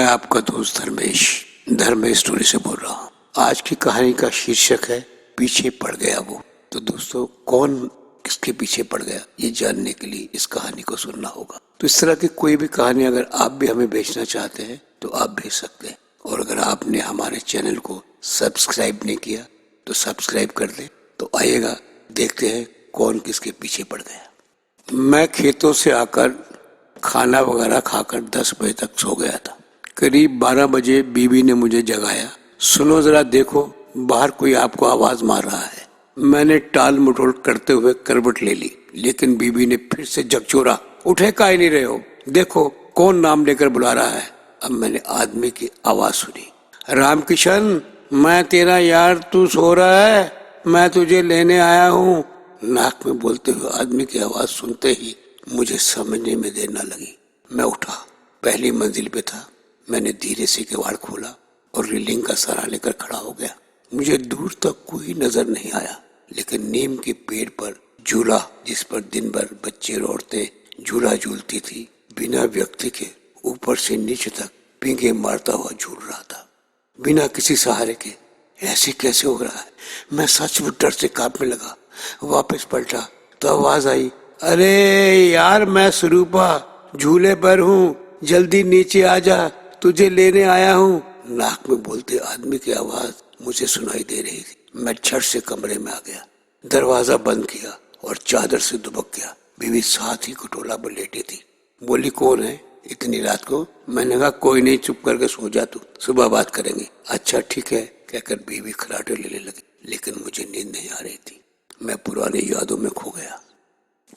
आपका दोस्त धर्मेश स्टोरी से बोल रहा हूँ। आज की कहानी का शीर्षक है पीछे पड़ गया वो। तो दोस्तों, कौन किसके पीछे पड़ गया, ये जानने के लिए इस कहानी को सुनना होगा। तो इस तरह की कोई भी कहानी अगर आप भी हमें भेजना चाहते हैं तो आप भेज सकते हैं। और अगर आपने हमारे चैनल को सब्सक्राइब नहीं किया तो सब्सक्राइब कर दें। तो आइएगा, देखते हैं कौन किसके पीछे पड़ गया। मैं खेतों से आकर खाना वगैरह खाकर 10 बजे तक सो गया था। करीब 12 बजे बीवी ने मुझे जगाया। सुनो जरा, देखो बाहर कोई आपको आवाज मार रहा है। मैंने टाल मटोल करते हुए करवट ले ली, लेकिन बीवी ने फिर से झकझोरा, उठे काहे नहीं रहे हो, देखो कौन नाम लेकर बुला रहा है। अब मैंने आदमी की आवाज सुनी, रामकिशन, मैं तेरा यार, तू सो रहा है, मैं तुझे लेने आया हूँ। नाक में बोलते हुए आदमी की आवाज सुनते ही मुझे समझने में देर न लगी। मैं उठा, पहली मंजिल पे था। मैंने धीरे से किवाड़ खोला और रेलिंग का सहारा लेकर खड़ा हो गया। मुझे दूर तक कोई नजर नहीं आया, लेकिन नीम के पेड़ पर झूला, जिस पर दिन भर बच्चे और औरतें झूला झूलती थी, बिना व्यक्ति के ऊपर से नीचे तक पींगे मारता हुआ झूल रहा था, बिना किसी सहारे के। ऐसे कैसे हो रहा है? मैं सचमुच डर से कांपने लगा। वापस पलटा तो आवाज आई, अरे यार, मैं स्वरूपा झूले पर हूँ, जल्दी नीचे आ जा, तुझे लेने आया हूँ। नाक में बोलते आदमी की आवाज मुझे सुनाई दे रही थी। मैं झट से कमरे में आ गया, दरवाजा बंद किया और चादर से दुबक गया। बीवी साथ ही खटोला पर लेटी थी। बोली, कौन है इतनी रात को? मैंने कहा, कोई नहीं, चुप करके सो जा तू, सुबह बात करेंगे। अच्छा ठीक है, कहकर बीवी खराटे लेने लगी, लेकिन मुझे नींद नहीं आ रही थी। मैं पुरानी यादों में खो गया।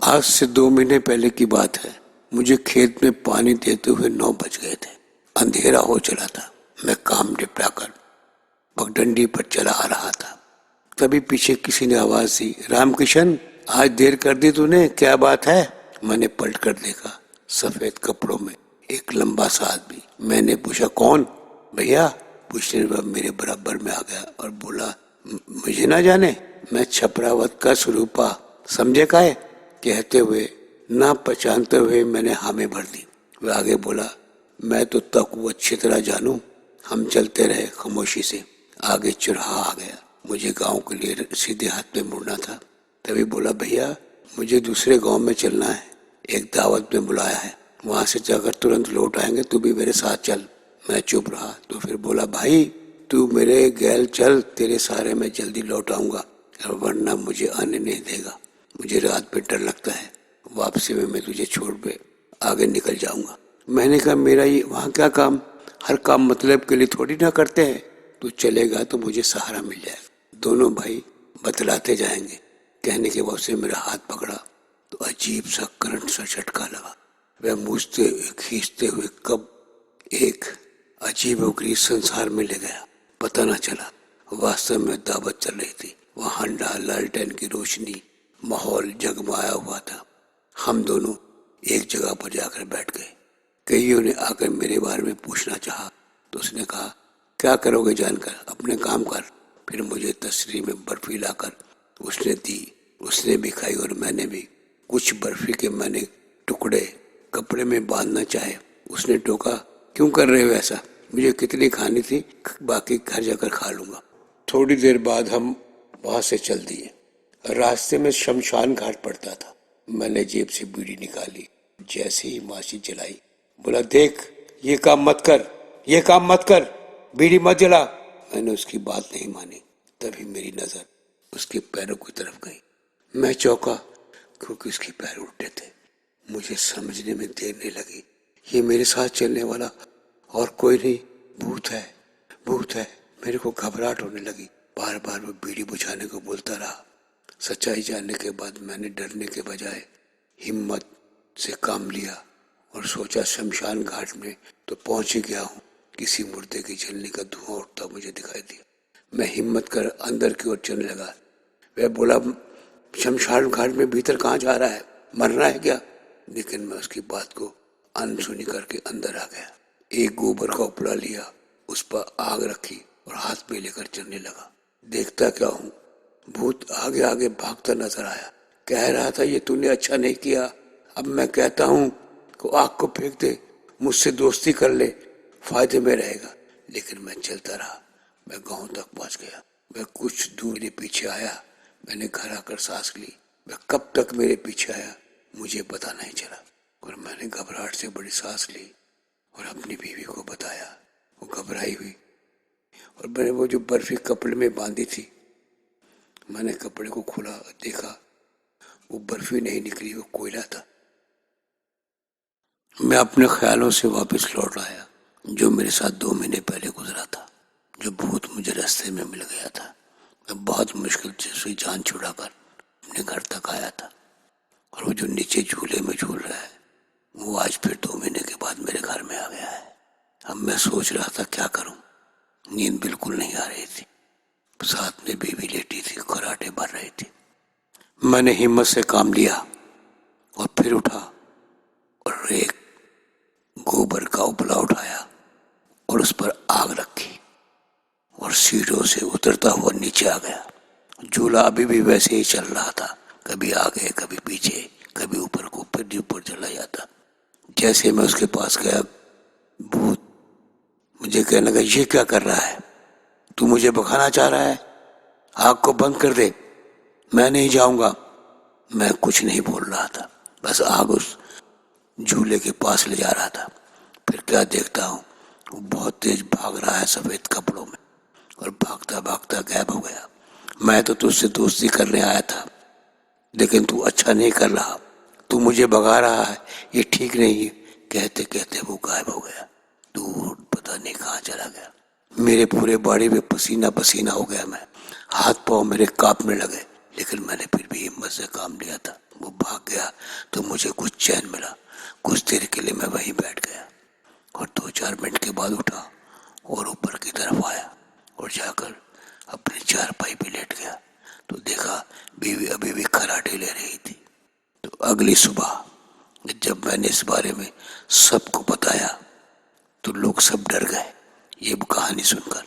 आज से 2 महीने पहले की बात है। मुझे खेत में पानी देते हुए 9 बज गए थे। अंधेरा हो चला था। मैं काम निपटाकर पगडंडी पर चला आ रहा था। तभी पीछे किसी ने आवाज दी, रामकिशन, आज देर कर दी तूने, क्या बात है? मैंने पलट कर देखा, सफेद कपड़ों में एक लंबा सा आदमी। मैंने पूछा, कौन? भैया। पूछने पर मेरे बराबर में आ गया और बोला, मुझे ना जाने, मैं छपरावत का स्वरूपा, समझे का है? कहते हुए ना पहचानते हुए मैंने हामी भर दी। वह आगे बोला, मैं तो तक वो अच्छी तरह जानूं। हम चलते रहे खामोशी से। आगे चुराहा आ गया। मुझे गांव के लिए सीधे हाथ में मुड़ना था। तभी बोला, भैया मुझे दूसरे गांव में चलना है, एक दावत में बुलाया है, वहां से जाकर तुरंत लौट आएंगे, तू भी मेरे साथ चल। मैं चुप रहा तो फिर बोला, भाई तू मेरे गैल चल, तेरे सहारे मैं जल्दी लौट आऊंगा, वरना मुझे आने नहीं देगा। मुझे रात पे डर लगता है, वापसी में मैं तुझे छोड़ के आगे निकल जाऊंगा। मैंने कहा, मेरा ये वहाँ क्या काम? हर काम मतलब के लिए थोड़ी ना करते हैं। तू चलेगा तो मुझे सहारा मिल जाएगा। दोनों भाई बतलाते जाएंगे। कहने के बाद से मेरा हाथ पकड़ा तो अजीब सा करंट सा झटका लगा। वह मुझसे खींचते हुए कब एक अजीब उगरी संसार में ले गया, पता ना चला। वास्तव में दावत चल रही थी। वहां हंडा लालटेन की रोशनी, माहौल जगमगाया हुआ था। हम दोनों एक जगह पर जाकर बैठ गए। कईयों ने आकर मेरे बारे में पूछना चाहा तो उसने कहा, क्या करोगे जानकर, अपने काम कर। फिर मुझे तसरी में बर्फी लाकर उसने दी। उसने भी खाई और मैंने भी। कुछ बर्फी के मैंने टुकड़े कपड़े में बांधना चाहे। उसने टोका, क्यों कर रहे हो ऐसा? मुझे कितनी खानी थी, बाकी घर जाकर खा लूंगा। थोड़ी देर बाद हम वहां से चल दिए। रास्ते में शमशान घाट पड़ता था। मैंने जेब से बीड़ी निकाली, जैसे ही माची जलाई, बोला, देख ये काम मत कर, ये काम मत कर, बीड़ी मत जला। मैंने उसकी बात नहीं मानी। तभी मेरी नजर उसके पैरों की तरफ गई। मैं चौंका, क्योंकि उसके पैर उल्टे थे। मुझे समझने में देर नहीं लगी। ये मेरे साथ चलने वाला और कोई नहीं, भूत है, भूत है। मेरे को घबराहट होने लगी। बार बार वो बीड़ी बुझाने को बोलता रहा। सच्चाई जानने के बाद मैंने डरने के बजाय हिम्मत से काम लिया और सोचा, शमशान घाट में तो पहुंच ही गया हूँ। किसी मुर्दे की जलने का धुआं उठता मुझे दिखाई दिया। मैं हिम्मत कर अंदर की ओर चलने लगा। वह बोला, शमशान घाट में भीतर कहाँ जा रहा है, मरना है क्या? लेकिन मैं उसकी बात को अनसुनी करके अंदर आ गया। एक गोबर का उपला लिया, उस पर आग रखी और हाथ में लेकर चलने लगा। देखता क्या हूँ, भूत आगे आगे भागता नजर आया। कह रहा था, ये तूने अच्छा नहीं किया। अब मैं कहता हूँ को आग को फेंक दे, मुझसे दोस्ती कर ले, फायदे में रहेगा। लेकिन मैं चलता रहा, मैं गांव तक पहुंच गया। मैं कुछ दूर मेरे पीछे आया, मैंने घर आकर सांस ली। मैं कब तक मेरे पीछे आया मुझे पता नहीं चला, और मैंने घबराहट से बड़ी सांस ली और अपनी बीवी को बताया। वो घबराई हुई, और मैंने वो जो बर्फी कपड़े में बांधी थी, मैंने कपड़े को खोला और देखा वो बर्फी नहीं निकली, वो कोयला था। मैं अपने ख्यालों से वापस लौट आया, जो मेरे साथ 2 महीने पहले गुजरा था, जो भूत मुझे रास्ते में मिल गया था। मैं बहुत मुश्किल से उसकी जान छुड़ाकर अपने घर तक आया था, और वो जो नीचे झूले में झूल रहा है वो आज फिर 2 महीने के बाद मेरे घर में आ गया है। अब मैं सोच रहा था क्या करूं, नींद बिल्कुल नहीं आ रही थी। साथ में बीवी लेटी थी, खराटे भर रही थी। मैंने हिम्मत से काम लिया और फिर उठा और एक गोबर का उपला उठाया और उस पर आग रखी और सीढ़ियों से उतरता हुआ नीचे आ गया। झूला अभी भी वैसे ही चल रहा था, कभी आगे कभी पीछे, कभी ऊपर को फिर ऊपर चला जाता। जैसे मैं उसके पास गया, भूत मुझे कहने लगा, ये क्या कर रहा है, तू मुझे भगाना चाह रहा है, आग को बंद कर दे, मैं नहीं जाऊंगा। मैं कुछ नहीं बोल रहा था, बस आग उस झूले के पास ले जा रहा था। फिर क्या देखता हूँ, वो बहुत तेज भाग रहा है सफेद कपड़ों में, और भागता भागता गायब हो गया। मैं तो तुझसे दोस्ती करने आया था, लेकिन तू अच्छा नहीं कर रहा, तू मुझे भगा रहा है, ये ठीक नहीं है। कहते कहते वो गायब हो गया, दूर पता नहीं कहाँ चला गया। मेरे पूरे बॉडी में पसीना पसीना हो गया। मैं हाथ पांव मेरे कांपने लगे, लेकिन मैंने फिर भी हिम्मत से काम लिया था। वो भाग गया तो मुझे कुछ चैन मिला। कुछ देर के लिए मैं वहीं बैठ गया, और 2-4 मिनट के बाद उठा और ऊपर की तरफ आया और जाकर अपनी चारपाई पे लेट गया, तो देखा बीवी अभी भी खराटे ले रही थी। तो अगली सुबह जब मैंने इस बारे में सबको बताया तो लोग सब डर गए ये कहानी सुनकर।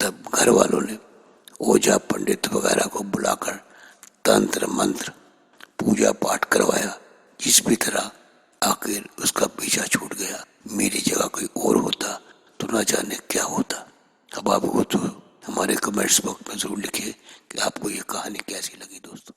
तब घर वालों ने ओझा पंडित वगैरह को बुलाकर तंत्र मंत्र पूजा पाठ करवाया। जिस भी तरह आखिर उसका पीछा छूट गया। मेरी जगह कोई और होता तो ना जाने क्या होता। अब आपको तो हमारे कमेंट्स बॉक्स में जरूर लिखिए कि आपको ये कहानी कैसी लगी दोस्तों।